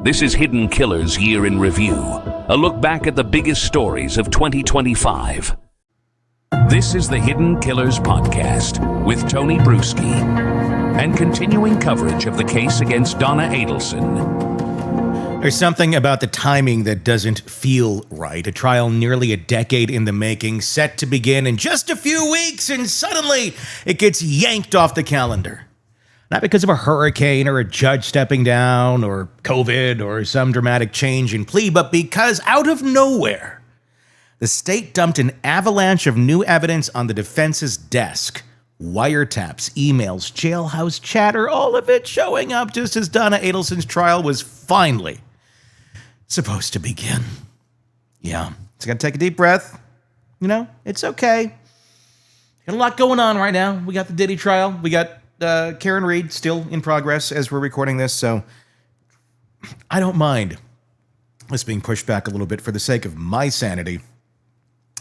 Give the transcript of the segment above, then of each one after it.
This is Hidden Killers Year in Review, a look back at the biggest stories of 2025. This is the Hidden Killers Podcast with Tony Brueski and continuing coverage of the case against Donna Adelson. There's something about the timing that doesn't feel right. A trial nearly a decade in the making, set to begin in just a few weeks, and suddenly it gets yanked off the calendar. Not because of a hurricane or a judge stepping down or COVID or some dramatic change in plea, but because out of nowhere, the state dumped an avalanche of new evidence on the defense's desk. Wiretaps, emails, jailhouse chatter, all of it showing up just as Donna Adelson's trial was finally supposed to begin. Yeah, just gotta take a deep breath. You know, it's okay. Got a lot going on right now. We got the Diddy trial. We got Karen Reed still in progress as we're recording this, so I don't mind this being pushed back a little bit for the sake of my sanity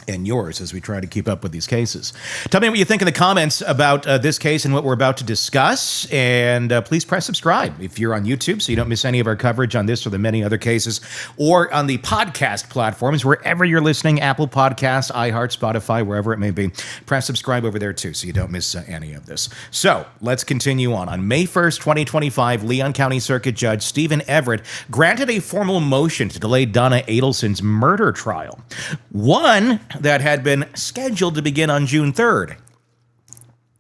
and yours as we try to keep up with these cases. Tell me what you think in the comments about this case and what we're about to discuss, and please press subscribe if you're on YouTube so you don't miss any of our coverage on this or the many other cases, or on the podcast platforms, wherever you're listening, Apple Podcasts, iHeart, Spotify, wherever it may be. Press subscribe over there too so you don't miss any of this. So let's continue on. On May 1st, 2025, Leon County Circuit Judge Stephen Everett granted a formal motion to delay Donna Adelson's murder trial. One that had been scheduled to begin on June 3rd.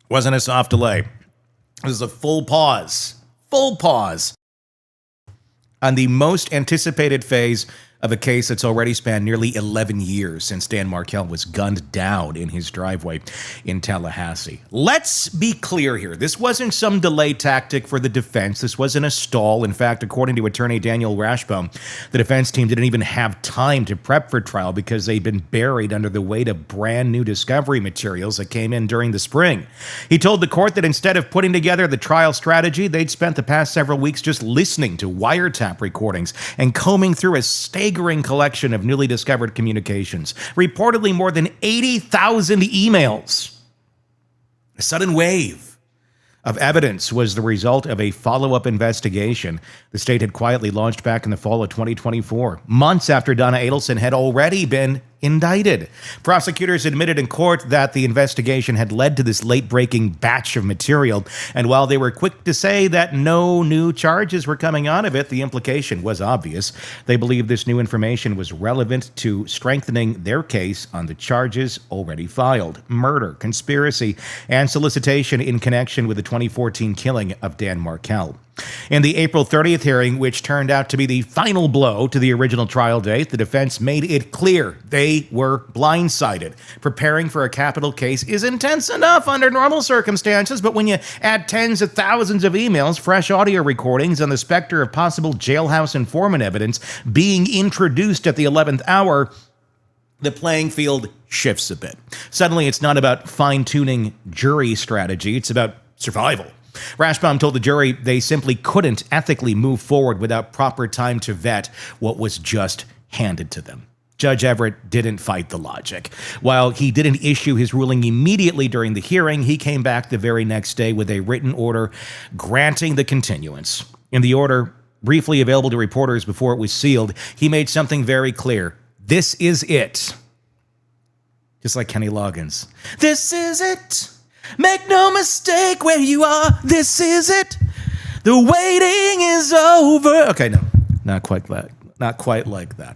Wasn't a soft delay. It was a full pause on the most anticipated phase of a case that's already spanned nearly 11 years since Dan Markel was gunned down in his driveway in Tallahassee. Let's be clear here. This wasn't some delay tactic for the defense. This wasn't a stall. In fact, according to attorney Daniel Rashbaum, the defense team didn't even have time to prep for trial because they'd been buried under the weight of brand new discovery materials that came in during the spring. He told the court that instead of putting together the trial strategy, they'd spent the past several weeks just listening to wiretap recordings and combing through a staggering collection of newly discovered communications, reportedly more than 80,000 emails. A sudden wave of evidence was the result of a follow-up investigation the state had quietly launched back in the fall of 2024, months after Donna Adelson had already been indicted. Prosecutors admitted in court that the investigation had led to this late-breaking batch of material, and while they were quick to say that no new charges were coming out of it, the implication was obvious. They believed this new information was relevant to strengthening their case on the charges already filed: murder, conspiracy, and solicitation in connection with the 2014 killing of Dan Markel. In the April 30th hearing, which turned out to be the final blow to the original trial date, the defense made it clear they were blindsided. Preparing for a capital case is intense enough under normal circumstances, but when you add tens of thousands of emails, fresh audio recordings, and the specter of possible jailhouse informant evidence being introduced at the 11th hour, the playing field shifts a bit. Suddenly, it's not about fine-tuning jury strategy, it's about survival. Rashbaum told the jury they simply couldn't ethically move forward without proper time to vet what was just handed to them. Judge Everett didn't fight the logic. While he didn't issue his ruling immediately during the hearing, he came back the very next day with a written order granting the continuance. In the order, briefly available to reporters before it was sealed, he made something very clear. This is it. Just like Kenny Loggins. This is it. Make no mistake where you are. This is it. The waiting is over. Okay, no, not quite that. Not quite like that.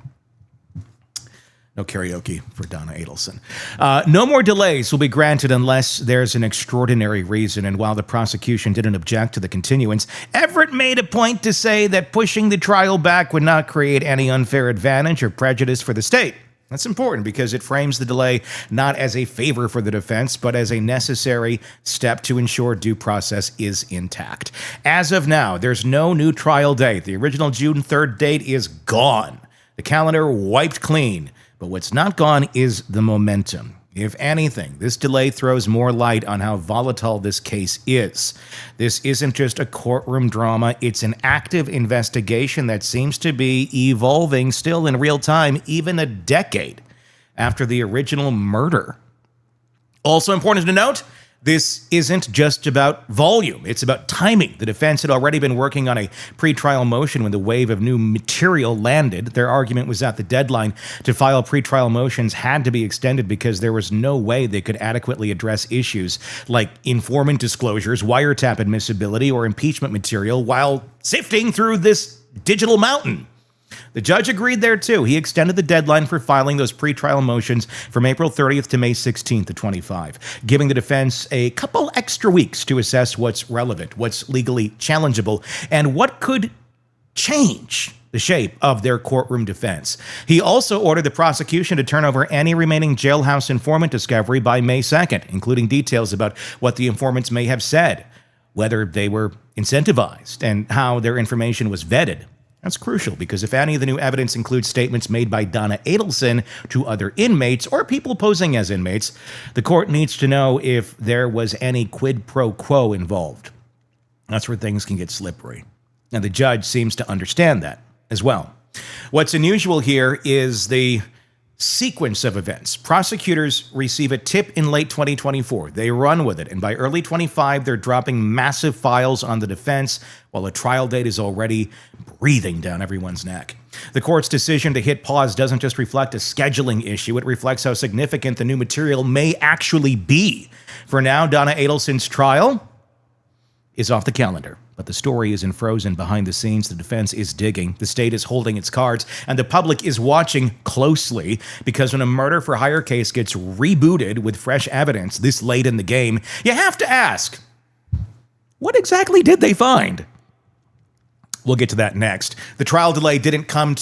No karaoke for Donna Adelson. No more delays will be granted unless there's an extraordinary reason. And while the prosecution didn't object to the continuance, Everett made a point to say that pushing the trial back would not create any unfair advantage or prejudice for the state. That's important because it frames the delay not as a favor for the defense, but as a necessary step to ensure due process is intact. As of now, there's no new trial date. The original June 3rd date is gone. The calendar wiped clean. But what's not gone is the momentum. If anything, this delay throws more light on how volatile this case is. This isn't just a courtroom drama, it's an active investigation that seems to be evolving still in real time, even a decade after the original murder. Also important to note, This isn't just about volume. It's about timing. The defense had already been working on a pretrial motion when the wave of new material landed. Their argument was that the deadline to file pretrial motions had to be extended because there was no way they could adequately address issues like informant disclosures, wiretap admissibility, or impeachment material while sifting through this digital mountain. The judge agreed there, too. He extended the deadline for filing those pretrial motions from April 30th to May 16th of 25, giving the defense a couple extra weeks to assess what's relevant, what's legally challengeable, and what could change the shape of their courtroom defense. He also ordered the prosecution to turn over any remaining jailhouse informant discovery by May 2nd, including details about what the informants may have said, whether they were incentivized, and how their information was vetted. That's crucial because if any of the new evidence includes statements made by Donna Adelson to other inmates or people posing as inmates, the court needs to know if there was any quid pro quo involved. That's where things can get slippery. And the judge seems to understand that as well. What's unusual here is the sequence of events. Prosecutors receive a tip in late 2024. They run with it, and by early 25, they're dropping massive files on the defense while a trial date is already breathing down everyone's neck. The court's decision to hit pause doesn't just reflect a scheduling issue, it reflects how significant the new material may actually be. For now, Donna Adelson's trial is off the calendar. But the story isn't frozen behind the scenes. The defense is digging. The state is holding its cards. And the public is watching closely because when a murder for hire case gets rebooted with fresh evidence this late in the game, you have to ask, what exactly did they find? We'll get to that next. The trial delay didn't come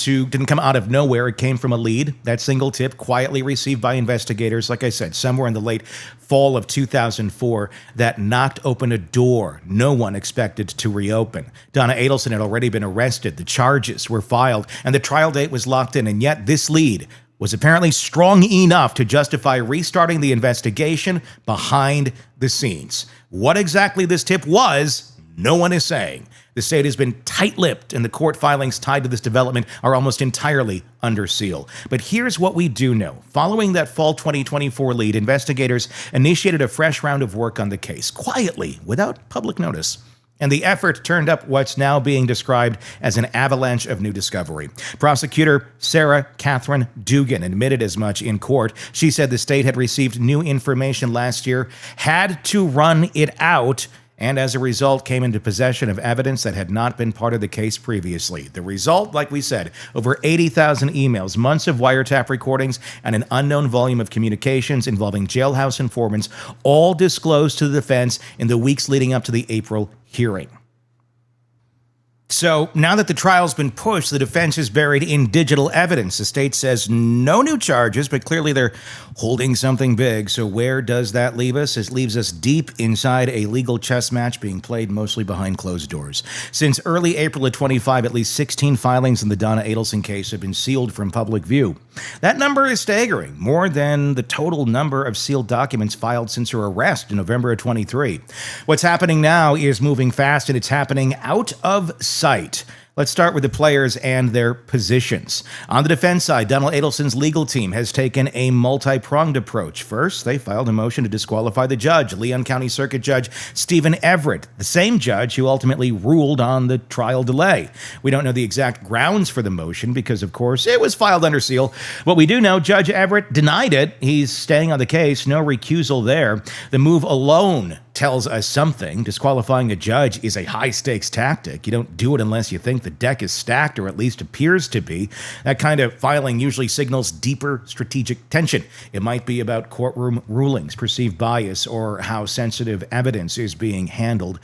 out of nowhere. It came from a lead. That single tip quietly received by investigators, like I said, somewhere in the late fall of 2004, that knocked open a door no one expected to reopen. Donna Adelson had already been arrested. The charges were filed, and the trial date was locked in. And yet this lead was apparently strong enough to justify restarting the investigation behind the scenes. What exactly this tip was, no one is saying. The state has been tight-lipped, and the court filings tied to this development are almost entirely under seal. But here's what we do know. Following that fall 2024 lead, investigators initiated a fresh round of work on the case, quietly, without public notice. And the effort turned up what's now being described as an avalanche of new discovery. Prosecutor Sarah Catherine Dugan admitted as much in court. She said the state had received new information last year, had to run it out, and as a result came into possession of evidence that had not been part of the case previously. The result, like we said, over 80,000 emails, months of wiretap recordings, and an unknown volume of communications involving jailhouse informants, all disclosed to the defense in the weeks leading up to the April hearing. So now that the trial's been pushed, the defense is buried in digital evidence. The state says no new charges, but clearly they're holding something big. So where does that leave us? It leaves us deep inside a legal chess match being played mostly behind closed doors. Since early April of 25, at least 16 filings in the Donna Adelson case have been sealed from public view. That number is staggering, more than the total number of sealed documents filed since her arrest in November of 23. What's happening now is moving fast, and it's happening out of sight. Let's start with the players and their positions. On the defense side, Donna Adelson's legal team has taken a multi-pronged approach. First, they filed a motion to disqualify the judge, Leon County Circuit Judge Stephen Everett, the same judge who ultimately ruled on the trial delay. We don't know the exact grounds for the motion because, of course, it was filed under seal. What we do know, Judge Everett denied it. He's staying on the case, no recusal there. The move alone tells us something. Disqualifying a judge is a high-stakes tactic. You don't do it unless you think the deck is stacked, or at least appears to be. That kind of filing usually signals deeper strategic tension. It might be about courtroom rulings, perceived bias, or how sensitive evidence is being handled.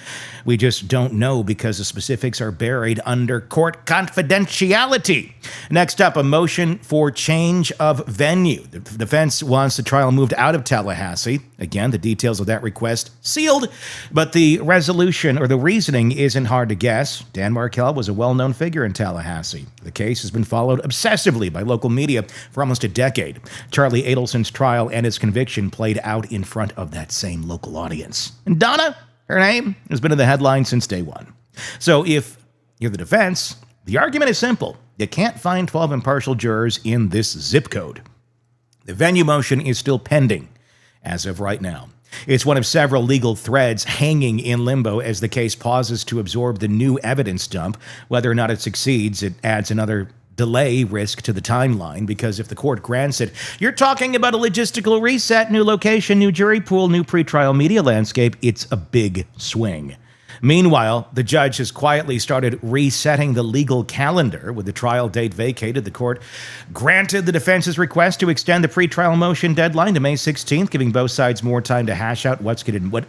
We just don't know because the specifics are buried under court confidentiality. Next up, a motion for change of venue. The defense wants the trial moved out of Tallahassee. Again, the details of that request sealed, but the resolution or the reasoning isn't hard to guess. Dan Markel was a well-known figure in Tallahassee. The case has been followed obsessively by local media for almost a decade. Charlie Adelson's trial and its conviction played out in front of that same local audience. And Donna, her name, has been in the headlines since day one. So if you're the defense, the argument is simple. You can't find 12 impartial jurors in this zip code. The venue motion is still pending as of right now. It's one of several legal threads hanging in limbo as the case pauses to absorb the new evidence dump. Whether or not it succeeds, it adds another delay risk to the timeline, because if the court grants it, you're talking about a logistical reset, new location, new jury pool, new pretrial media landscape. It's a big swing. Meanwhile, the judge has quietly started resetting the legal calendar. With the trial date vacated, the court granted the defense's request to extend the pretrial motion deadline to May 16th, giving both sides more time to hash out what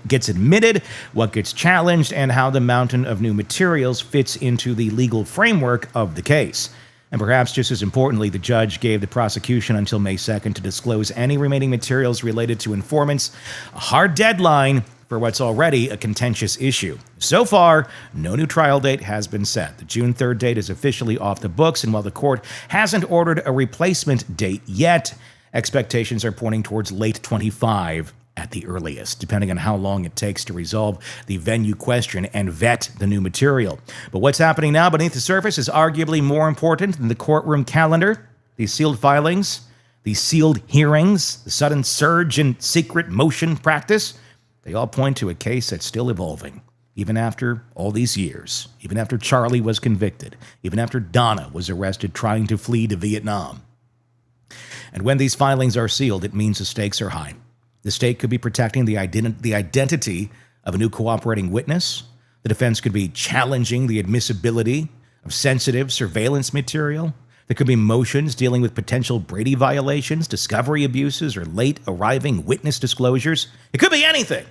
gets admitted, what gets challenged, and how the mountain of new materials fits into the legal framework of the case. And perhaps just as importantly, the judge gave the prosecution until May 2nd to disclose any remaining materials related to informants, a hard deadline for what's already a contentious issue. So far, no new trial date has been set. The June 3rd date is officially off the books, and while the court hasn't ordered a replacement date yet, expectations are pointing towards late 25 at the earliest, depending on how long it takes to resolve the venue question and vet the new material. But what's happening now beneath the surface is arguably more important than the courtroom calendar, the sealed filings, the sealed hearings, the sudden surge in secret motion practice. They all point to a case that's still evolving, even after all these years, even after Charlie was convicted, even after Donna was arrested trying to flee to Vietnam. And when these filings are sealed, it means the stakes are high. The state could be protecting the identity of a new cooperating witness. The defense could be challenging the admissibility of sensitive surveillance material. There could be motions dealing with potential Brady violations, discovery abuses, or late arriving witness disclosures. It could be anything.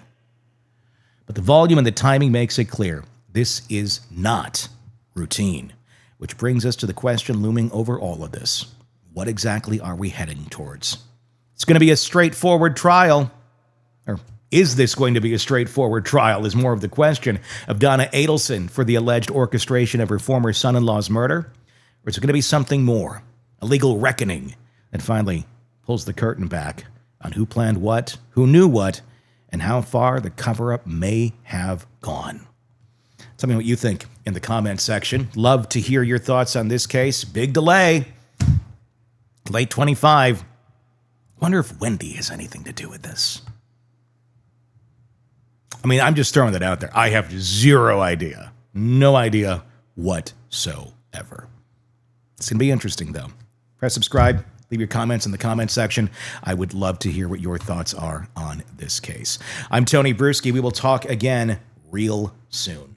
But the volume and the timing makes it clear this is not routine, which brings us to the question looming over all of this. What exactly are we heading towards? It's going to be a straightforward trial. Or is this going to be a straightforward trial is more of the question of Donna Adelson for the alleged orchestration of her former son-in-law's murder. Or is it going to be something more, a legal reckoning that finally pulls the curtain back on who planned what, who knew what, and how far the cover-up may have gone? Tell me what you think in the comments section. Love to hear your thoughts on this case. Big delay. Late 25. Wonder if Wendy has anything to do with this. I mean, I'm just throwing that out there. I have zero idea. No idea whatsoever. It's going to be interesting, though. Press subscribe. Leave your comments in the comments section. I would love to hear what your thoughts are on this case. I'm Tony Brueski. We will talk again real soon.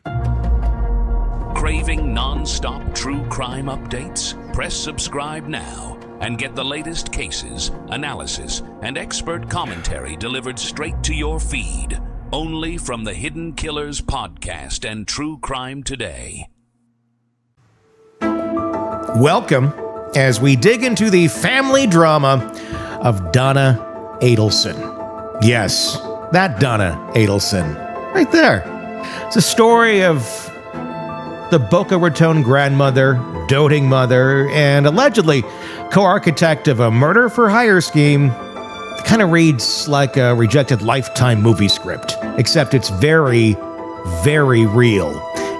Craving non-stop true crime updates? Press subscribe now and get the latest cases, analysis, and expert commentary delivered straight to your feed. Only from the Hidden Killers podcast and True Crime Today. Welcome as we dig into the family drama of Donna Adelson. Yes, that Donna Adelson. Right there. It's a story of the Boca Raton grandmother, doting mother, and allegedly co-architect of a murder-for-hire scheme. It kind of reads like a rejected Lifetime movie script, except it's very, very real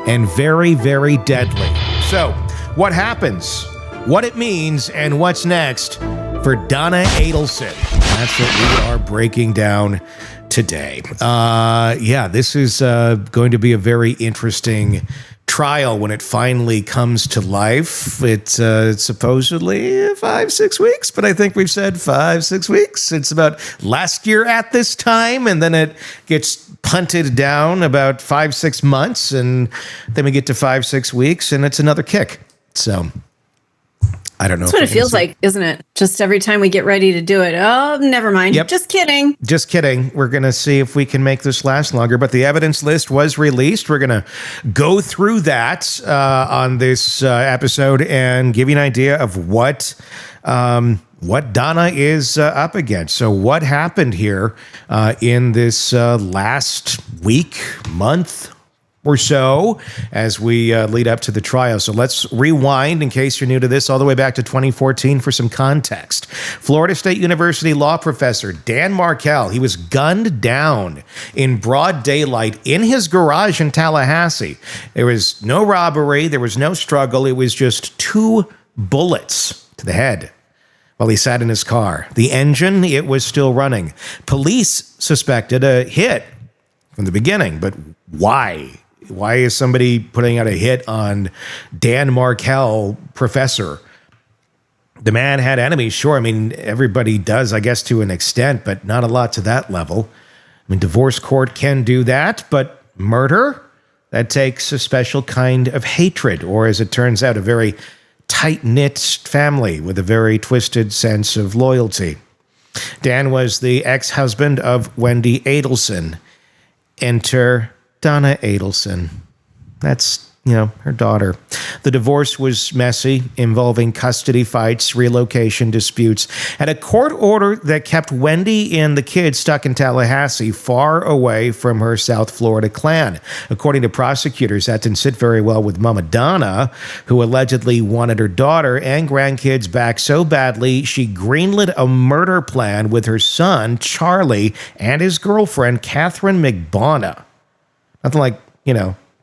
and very, very deadly. So, what happens, what it means, and what's next for Donna Adelson? That's what we are breaking down today. This is going to be a very interesting trial when it finally comes to life. It's supposedly 5-6 weeks, but I think we've said 5-6 weeks. It's about last year at this time, and then it gets punted down about 5-6 months, and then we get to 5-6 weeks, and it's another kick. So I don't know. That's what it feels like, isn't it? Just every time we get ready to do it. Oh, never mind. Yep. Just kidding. Just kidding. We're going to see if we can make this last longer. But the evidence list was released. We're going to go through that on this episode and give you an idea of what Donna is up against. So what happened here in this last week, month, or so as we lead up to the trial. So let's rewind, in case you're new to this, all the way back to 2014 for some context. Florida State University law professor Dan Markel, he was gunned down in broad daylight in his garage in Tallahassee. There was no robbery. There was no struggle. It was just 2 bullets to the head. while he sat in his car. The engine, it was still running. Police suspected a hit from the beginning, but why? Why is somebody putting out a hit on Dan Markel, professor? The man had enemies, sure. I mean, everybody does, I guess, to an extent, but not a lot to that level. I mean, divorce court can do that, but murder? That takes a special kind of hatred, or as it turns out, a very tight-knit family with a very twisted sense of loyalty. Dan was the ex-husband of Wendy Adelson. Enter Donna Adelson. That's, her daughter. The divorce was messy, involving custody fights, relocation disputes, and a court order that kept Wendy and the kids stuck in Tallahassee, far away from her South Florida clan. According to prosecutors, that didn't sit very well with Mama Donna, who allegedly wanted her daughter and grandkids back so badly she greenlit a murder plan with her son, Charlie, and his girlfriend, Catherine McBonna. Nothing like,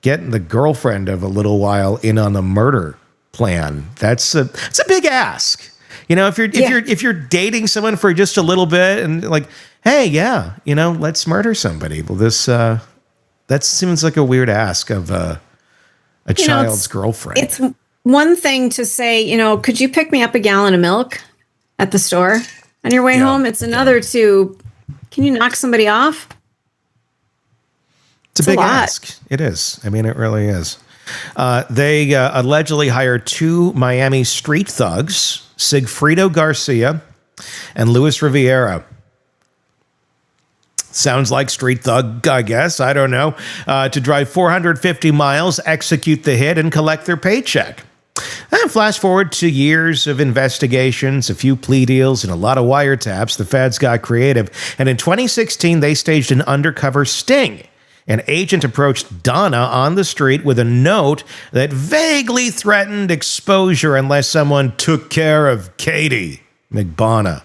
getting the girlfriend of a little while in on the murder plan. It's a big ask. If you're dating someone for just a little bit and like, hey, yeah, let's murder somebody. Well, this that seems like a weird ask of a child's girlfriend. It's one thing to say, could you pick me up a gallon of milk at the store on your way home? It's another to, can you knock somebody off? It's a big ask. It is. I mean, it really is. They allegedly hired two Miami street thugs, Sigfrido Garcia and Luis Riviera. Sounds like street thug, I guess. I don't know. To drive 450 miles, execute the hit, and collect their paycheck. And flash forward to years of investigations, a few plea deals, and a lot of wiretaps. The feds got creative. And in 2016, they staged an undercover sting. An agent approached Donna on the street with a note that vaguely threatened exposure unless someone took care of Katie McBonna.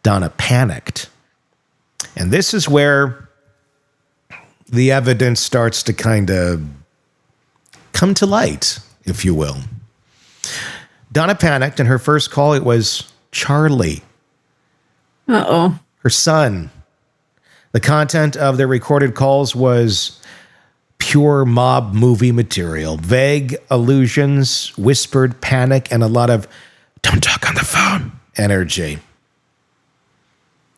Donna panicked. And this is where the evidence starts to kind of come to light, if you will. Donna panicked, and her first call, it was Charlie. Uh-oh. Her son. The content of their recorded calls was pure mob movie material. Vague allusions, whispered panic, and a lot of "don't talk on the phone" energy.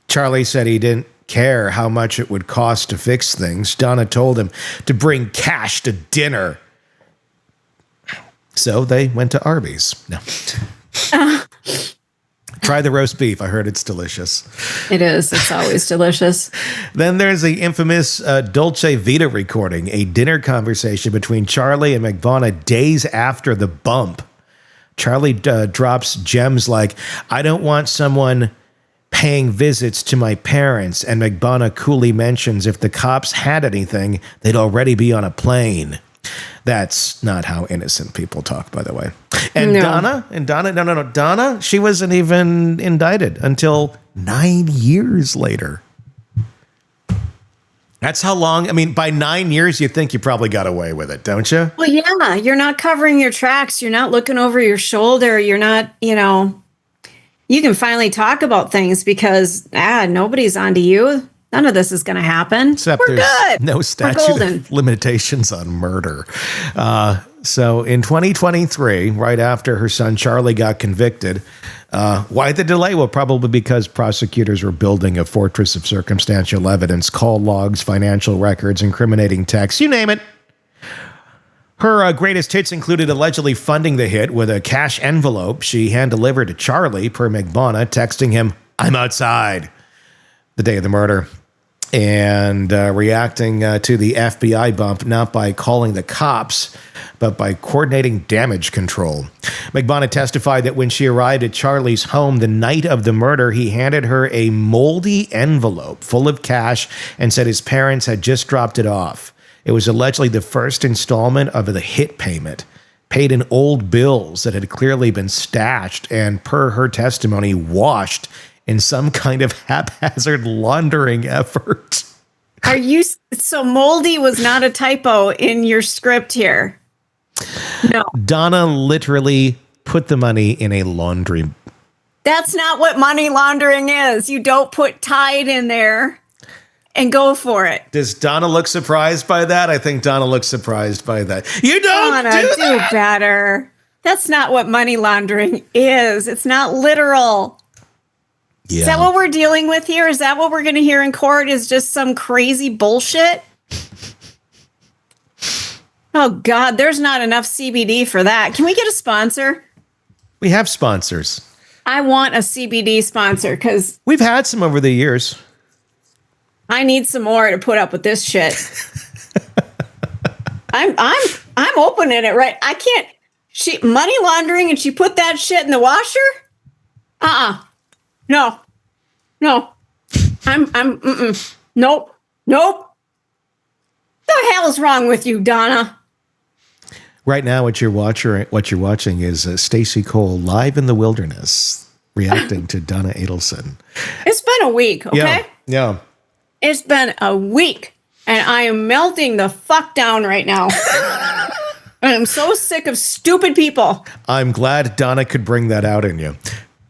Charlie said he didn't care how much it would cost to fix things. Donna told him to bring cash to dinner. So they went to Arby's. No. Try the roast beef. I heard it's delicious. It is. It's always delicious. Then there's the infamous Dolce Vita recording, a dinner conversation between Charlie and McBonna days after the bump. Charlie drops gems like, "I don't want someone paying visits to my parents," and McBonna coolly mentions if the cops had anything, they'd already be on a plane. That's not how innocent people talk, by the way. And no. Donna, she wasn't even indicted until 9 years later. That's how long. I mean, by 9 years, you think you probably got away with it, don't you? Well, yeah, you're not covering your tracks. You're not looking over your shoulder. You're not, you can finally talk about things because, nobody's onto you. None of this is going to happen. Except We're there's good. no statute of limitations on murder. So in 2023, right after her son Charlie got convicted, why the delay? Well, probably because prosecutors were building a fortress of circumstantial evidence, call logs, financial records, incriminating texts, you name it. Her greatest hits included allegedly funding the hit with a cash envelope she hand-delivered to Charlie, per McBonna, texting him, "I'm outside," the day of the murder. And reacting to the FBI bump, not by calling the cops, but by coordinating damage control. McBonna testified that when she arrived at Charlie's home the night of the murder, he handed her a moldy envelope full of cash and said his parents had just dropped it off. It was allegedly the first installment of the hit payment, paid in old bills that had clearly been stashed and, per her testimony, washed in some kind of haphazard laundering effort. Are you so moldy was not a typo in your script here? No. Donna literally put the money in a laundry That's not what money laundering is. You don't put Tide in there and go for it. Does Donna look surprised by that? I think Donna looks surprised by that. You don't Donna, do better. That's not what money laundering is. It's not literal. Yeah. Is that what we're dealing with here? Is that what we're going to hear in court? Is just some crazy bullshit? Oh, God, there's not enough CBD for that. Can we get a sponsor? We have sponsors. I want a CBD sponsor because We've had some over the years. I need some more to put up with this shit. I'm opening it right. I can't. She money laundering and she put that shit in the washer? No. Nope. The hell is wrong with you, Donna? Right now, what you're watching is Stacey Cole live in the wilderness reacting to Donna Adelson. It's been a week, okay? Yeah. It's been a week, and I am melting the fuck down right now. I'm so sick of stupid people. I'm glad Donna could bring that out in you.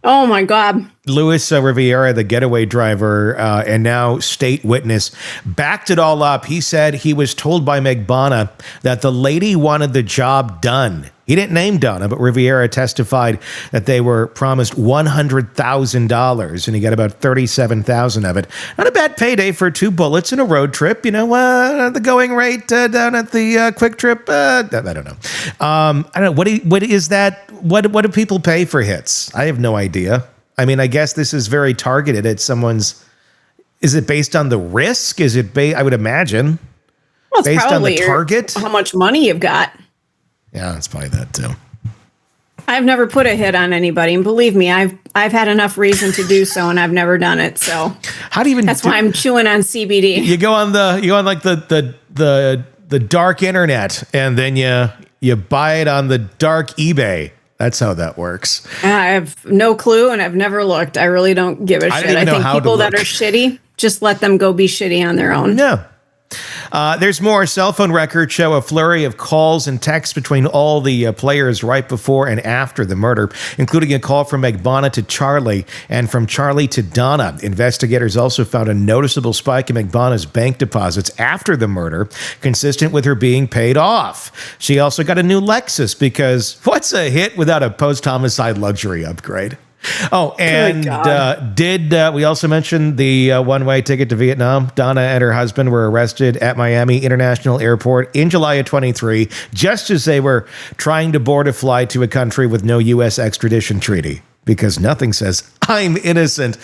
Oh, my God. Luis Riviera, the getaway driver and now state witness, backed it all up. He said he was told by McBonna that the lady wanted the job done. He didn't name Donna, but Riviera testified that they were promised $100,000, and he got about $37,000 of it. Not a bad payday for 2 bullets in a road trip. You know, the going rate down at the Quick Trip. I don't know. I don't know. What is that? What do people pay for hits? I have no idea. I mean, I guess this is very targeted at someone's. Is it based on the risk? Is it I would imagine. Well, it's based on probably the target. How much money you've got. Yeah, it's probably that too. I've never put a hit on anybody, and believe me, I've had enough reason to do so, and I've never done it. So how do you even? That's why I'm chewing on CBD. You go on like the dark internet, and then you buy it on the dark eBay. That's how that works. I have no clue, and I've never looked. I really don't give a shit. I think people that are shitty, just let them go be shitty on their own. Yeah. There's more. Cell phone records show a flurry of calls and texts between all the players right before and after the murder, including a call from McBonna to Charlie and from Charlie to Donna. Investigators also found a noticeable spike in McBonna's bank deposits after the murder, consistent with her being paid off. She also got a new Lexus because what's a hit without a post-homicide luxury upgrade? Oh, and we also mentioned the one-way ticket to Vietnam? Donna and her husband were arrested at Miami International Airport in July of 23, just as they were trying to board a flight to a country with no U.S. extradition treaty. Because nothing says, I'm innocent,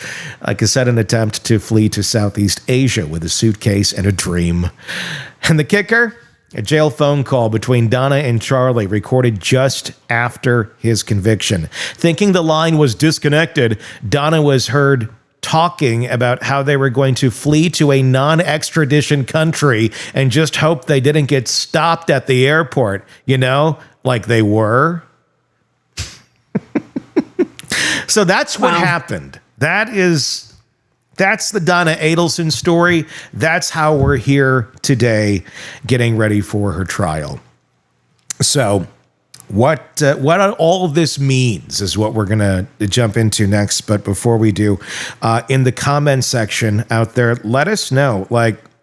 like a sudden attempt to flee to Southeast Asia with a suitcase and a dream. And the kicker? A jail phone call between Donna and Charlie recorded just after his conviction. Thinking the line was disconnected, Donna was heard talking about how they were going to flee to a non-extradition country and just hope they didn't get stopped at the airport, like they were. So that's what happened. That's the Donna Adelson story. That's how we're here today getting ready for her trial. So what all of this means is what we're going to jump into next. But before we do, in the comment section out there, let us know,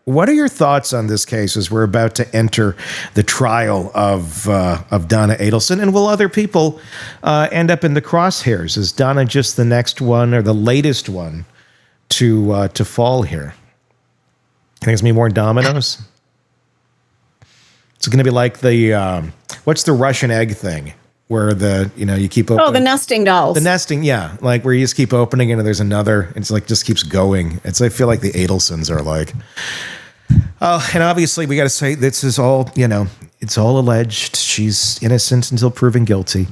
what are your thoughts on this case as we're about to enter the trial of Donna Adelson? And will other people end up in the crosshairs? Is Donna just the next one or the latest one to fall here? I think it's gonna be more dominoes. It's gonna be like the what's the Russian egg thing where you keep opening. Oh, the nesting dolls. The nesting, yeah, like where you just keep opening it and there's another. It's like just keeps going. I feel like the Adelsons are like. Oh, and obviously we got to say this is all it's all alleged. She's innocent until proven guilty.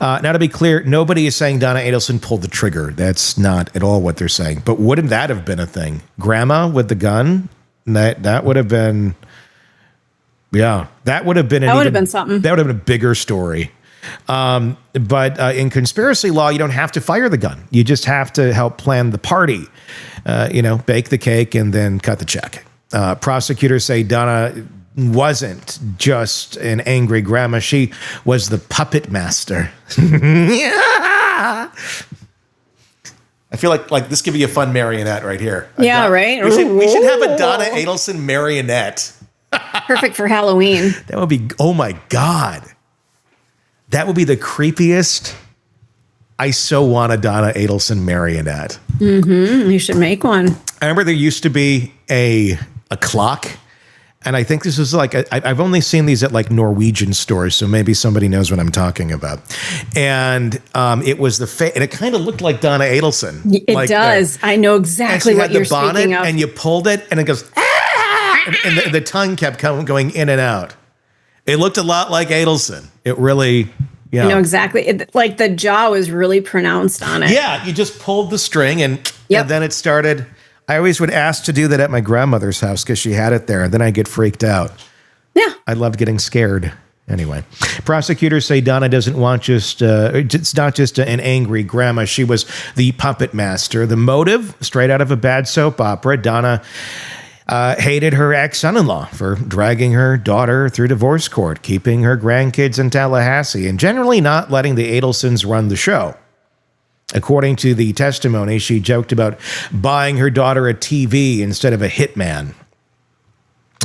Now, to be clear, nobody is saying Donna Adelson pulled the trigger. That's not at all what they're saying. But wouldn't that have been a thing? Grandma with the gun? That would have been, that would have been something. That would have been a bigger story. But in conspiracy law, you don't have to fire the gun. You just have to help plan the party. Bake the cake and then cut the check. Prosecutors say Donna wasn't just an angry grandma. She was the puppet master. feel like this could be a fun marionette right here. Yeah, right? We should have a Donna Adelson marionette. Perfect for Halloween. That would be, oh my God. That would be the creepiest. I so want a Donna Adelson marionette. Mm-hmm. You should make one. I remember there used to be a clock. And I think this is like, I've only seen these at like Norwegian stores, so maybe somebody knows what I'm talking about. And it was and it kind of looked like Donna Adelson. It does. I know exactly what you're speaking of. And you pulled it, and it goes, ah! And the tongue kept going in and out. It looked a lot like Adelson. It really, yeah. I know exactly. Like the jaw was really pronounced on it. Yeah, you just pulled the string, and then it started. I always would ask to do that at my grandmother's house because she had it there, and then I'd get freaked out. Yeah. I loved getting scared. Anyway, prosecutors say Donna doesn't want it's not just an angry grandma. She was the puppet master. The motive, straight out of a bad soap opera, Donna hated her ex-son-in-law for dragging her daughter through divorce court, keeping her grandkids in Tallahassee, and generally not letting the Adelsons run the show. According to the testimony, she joked about buying her daughter a TV instead of a hitman.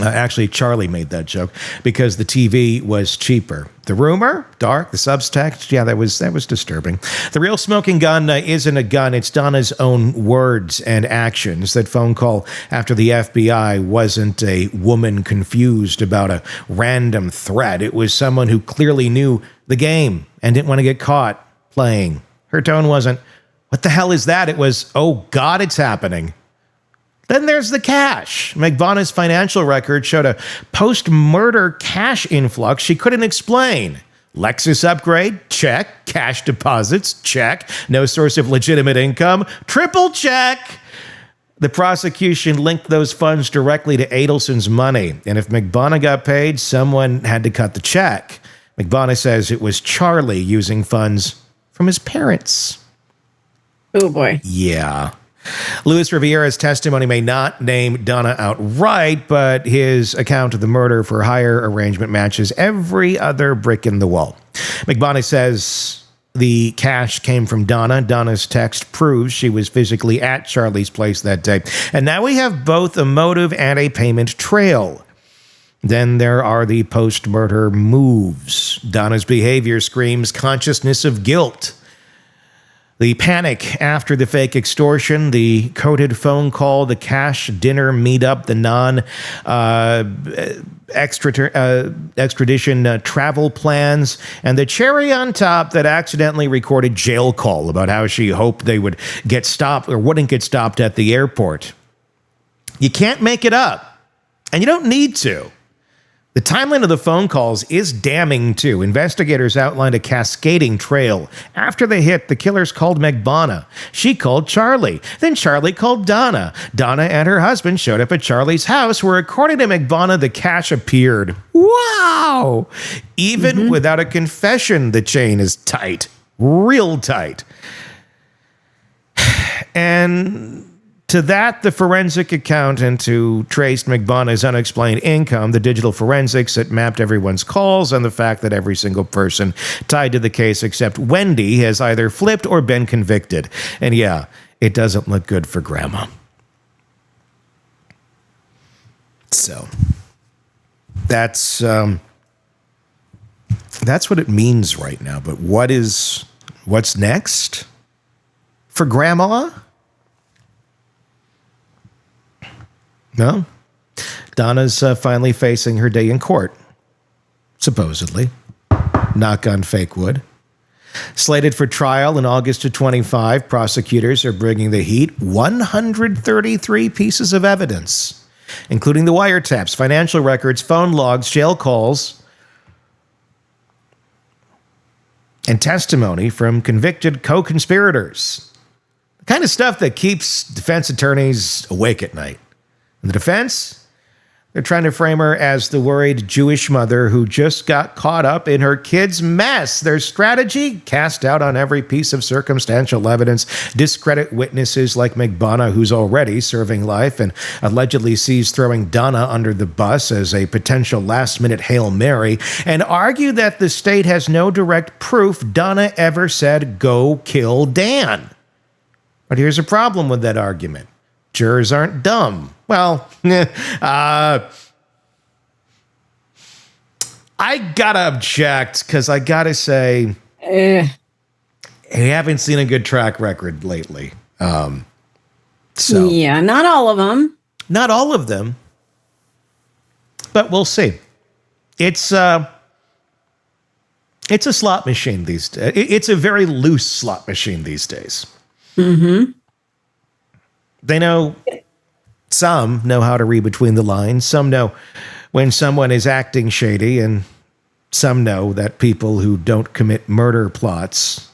Actually, Charlie made that joke because the TV was cheaper. The rumor, dark, the subtext, yeah, that was disturbing. The real smoking gun isn't a gun. It's Donna's own words and actions. That phone call after the FBI wasn't a woman confused about a random threat. It was someone who clearly knew the game and didn't want to get caught playing. Her tone wasn't, what the hell is that? It was, oh God, it's happening. Then there's the cash. McBonne's financial record showed a post-murder cash influx she couldn't explain. Lexus upgrade? Check. Cash deposits? Check. No source of legitimate income? Triple check. The prosecution linked those funds directly to Adelson's money. And if McBonne got paid, someone had to cut the check. McBonne says it was Charlie using funds from his parents. Oh, boy. Yeah. Luis Riviera's testimony may not name Donna outright, but his account of the murder for hire arrangement matches every other brick in the wall. McBonne says the cash came from Donna. Donna's text proves she was physically at Charlie's place that day. And now we have both a motive and a payment trail. Then there are the post-murder moves. Donna's behavior screams consciousness of guilt. The panic after the fake extortion, the coded phone call, the cash dinner meetup, the extradition travel plans, and the cherry on top that accidentally recorded jail call about how she hoped they would get stopped or wouldn't get stopped at the airport. You can't make it up, and you don't need to. The timeline of the phone calls is damning, too. Investigators outlined a cascading trail. After the hit, the killers called McBonne. She called Charlie. Then Charlie called Donna. Donna and her husband showed up at Charlie's house, where, according to McBonne, the cash appeared. Wow! Even without a confession, the chain is tight. Real tight. And to that, the forensic accountant who traced McBonne's unexplained income, the digital forensics that mapped everyone's calls, and the fact that every single person tied to the case except Wendy has either flipped or been convicted. And yeah, it doesn't look good for Grandma. So that's what it means right now. But what's next for Grandma? No. Donna's finally facing her day in court. Supposedly. Knock on fake wood. Slated for trial in August of 25, prosecutors are bringing the heat. 133 pieces of evidence, including the wiretaps, financial records, phone logs, jail calls, and testimony from convicted co-conspirators. The kind of stuff that keeps defense attorneys awake at night. And the defense? They're trying to frame her as the worried Jewish mother who just got caught up in her kid's mess. Their strategy? Cast doubt on every piece of circumstantial evidence, discredit witnesses like McBonne, who's already serving life and allegedly sees throwing Donna under the bus as a potential last-minute Hail Mary, and argue that the state has no direct proof Donna ever said, "Go kill Dan." But here's a problem with that argument. Jurors aren't dumb. Well, I gotta object because I gotta say, I haven't seen a good track record lately. Yeah, not all of them. Not all of them, but we'll see. It's a slot machine these days. It's a very loose slot machine these days. Mm-hmm. Some know how to read between the lines. Some know when someone is acting shady, and some know that people who don't commit murder plots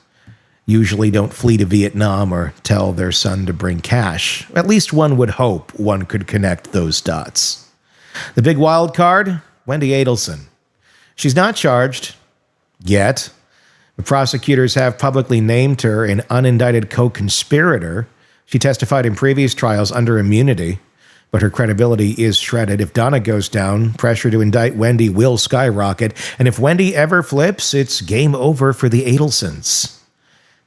usually don't flee to Vietnam or tell their son to bring cash. At least one would hope one could connect those dots. The big wild card, Wendy Adelson. She's not charged yet. The prosecutors have publicly named her an unindicted co-conspirator. She testified in previous trials under immunity, but her credibility is shredded. If Donna goes down, pressure to indict Wendy will skyrocket. And if Wendy ever flips, it's game over for the Adelsons.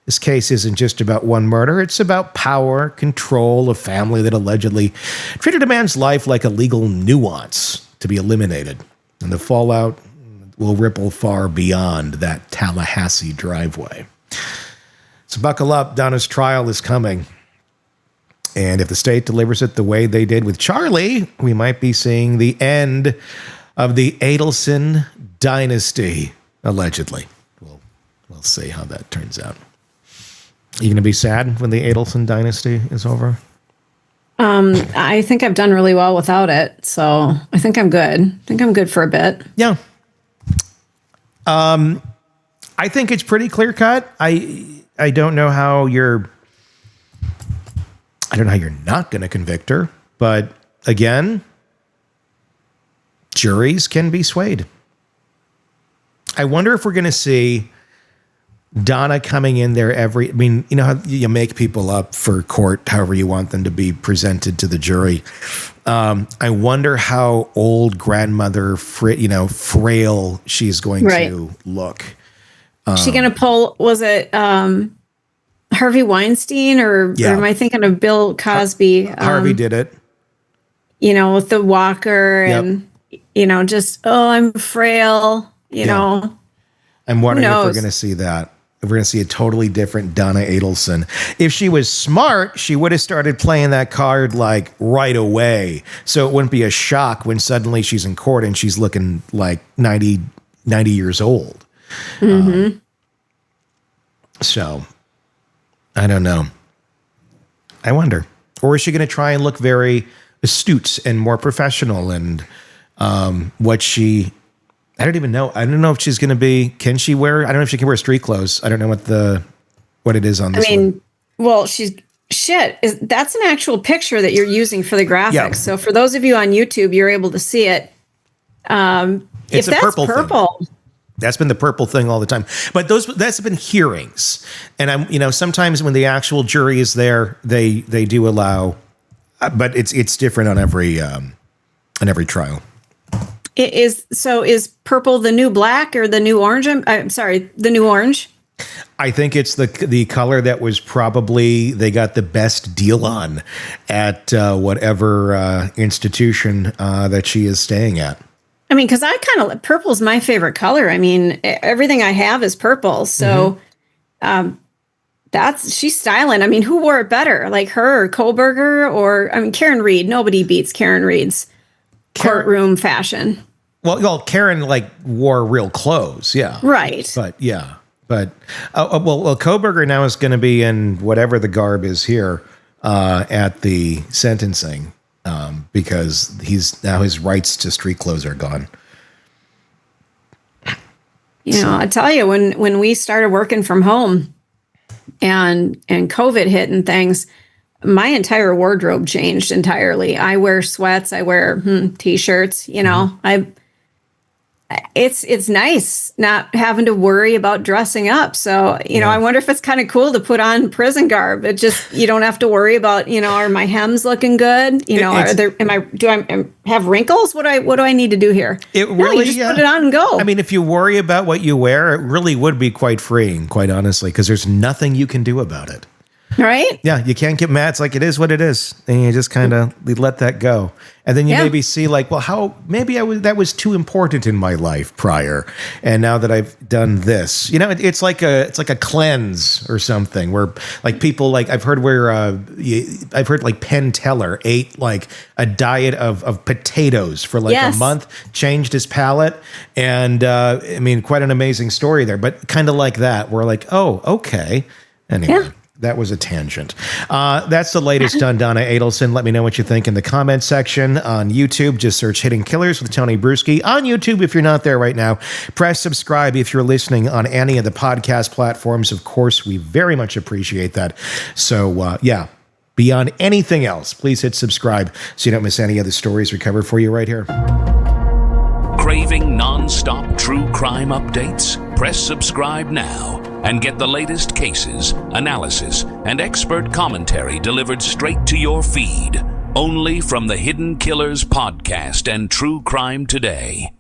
This case isn't just about one murder. It's about power, control, a family that allegedly treated a man's life like a legal nuance to be eliminated. And the fallout will ripple far beyond that Tallahassee driveway. So buckle up. Donna's trial is coming. And if the state delivers it the way they did with Charlie, we might be seeing the end of the Adelson dynasty, allegedly. We'll see how that turns out. Are you going to be sad when the Adelson dynasty is over? I think I've done really well without it, so I think I'm good. I think I'm good for a bit. Yeah. I think it's pretty clear cut. I don't know how you're not going to convict her, but again, juries can be swayed. I wonder if we're going to see Donna coming in there you know how you make people up for court however you want them to be presented to the jury. I wonder how old grandmother, frail she's going to look. She going to pull, was it Harvey Weinstein or am I thinking of Bill Cosby? Harvey did it. With the walker and, I'm frail, know. I'm wondering if we're going to see that. If we're going to see a totally different Donna Adelson. If she was smart, she would have started playing that card like right away. So it wouldn't be a shock when suddenly she's in court and she's looking like 90 years old. Mm-hmm. So I don't know. I wonder. Or is she going to try and look very astute and more professional and I don't even know. I don't know if she's going to be, I don't know if she can wear street clothes. I don't know what it is on this one. Well, that's an actual picture that you're using for the graphics. Yeah. So for those of you on YouTube, you're able to see it. It's purple. That's been the purple thing all the time. But that's been hearings. And sometimes when the actual jury is there, they do allow, but it's different on every trial. Is purple the new black or the new orange? I'm sorry, the new orange? I think it's the color that was probably they got the best deal on at whatever institution that she is staying at. Because purple's my favorite color. Everything I have is purple. So she's styling. Who wore it better? Like her or Kohlberger or, Karen Reed. Nobody beats Karen Reed's courtroom fashion. Well, Karen wore real clothes, yeah. Right. But Kohlberger now is going to be in whatever the garb is here at the sentencing because his rights to street clothes are gone. I tell you, when we started working from home and COVID hit and things, my entire wardrobe changed entirely. I wear sweats. I wear t-shirts. It's nice not having to worry about dressing up. So I wonder if it's kind of cool to put on prison garb. It just you don't have to worry about are my hems looking good? Do I have wrinkles? What do I need to do here? It really you just put it on and go. If you worry about what you wear, it really would be quite freeing, quite honestly, because there's nothing you can do about it. Right? Yeah, you can't get mad. It's like, it is what it is. And you just kind of let that go. And then you maybe see like, well, how maybe that was too important in my life prior. And now that I've done this, it's like a cleanse or something where like people like I've heard like Penn Teller ate like a diet of potatoes for like a month, changed his palate. And I mean, quite an amazing story there, but kind of like that. We're like, oh, okay. Anyway. Yeah. That was a tangent. That's the latest on Donna Adelson. Let me know what you think in the comment section on YouTube. Just search Hidden Killers with Tony Brueski. On YouTube, if you're not there right now, press subscribe if you're listening on any of the podcast platforms. Of course, we very much appreciate that. So, beyond anything else, please hit subscribe so you don't miss any of the stories we cover for you right here. Craving non-stop true crime updates? Press subscribe now and get the latest cases, analysis, and expert commentary delivered straight to your feed. Only from the Hidden Killers podcast and True Crime Today.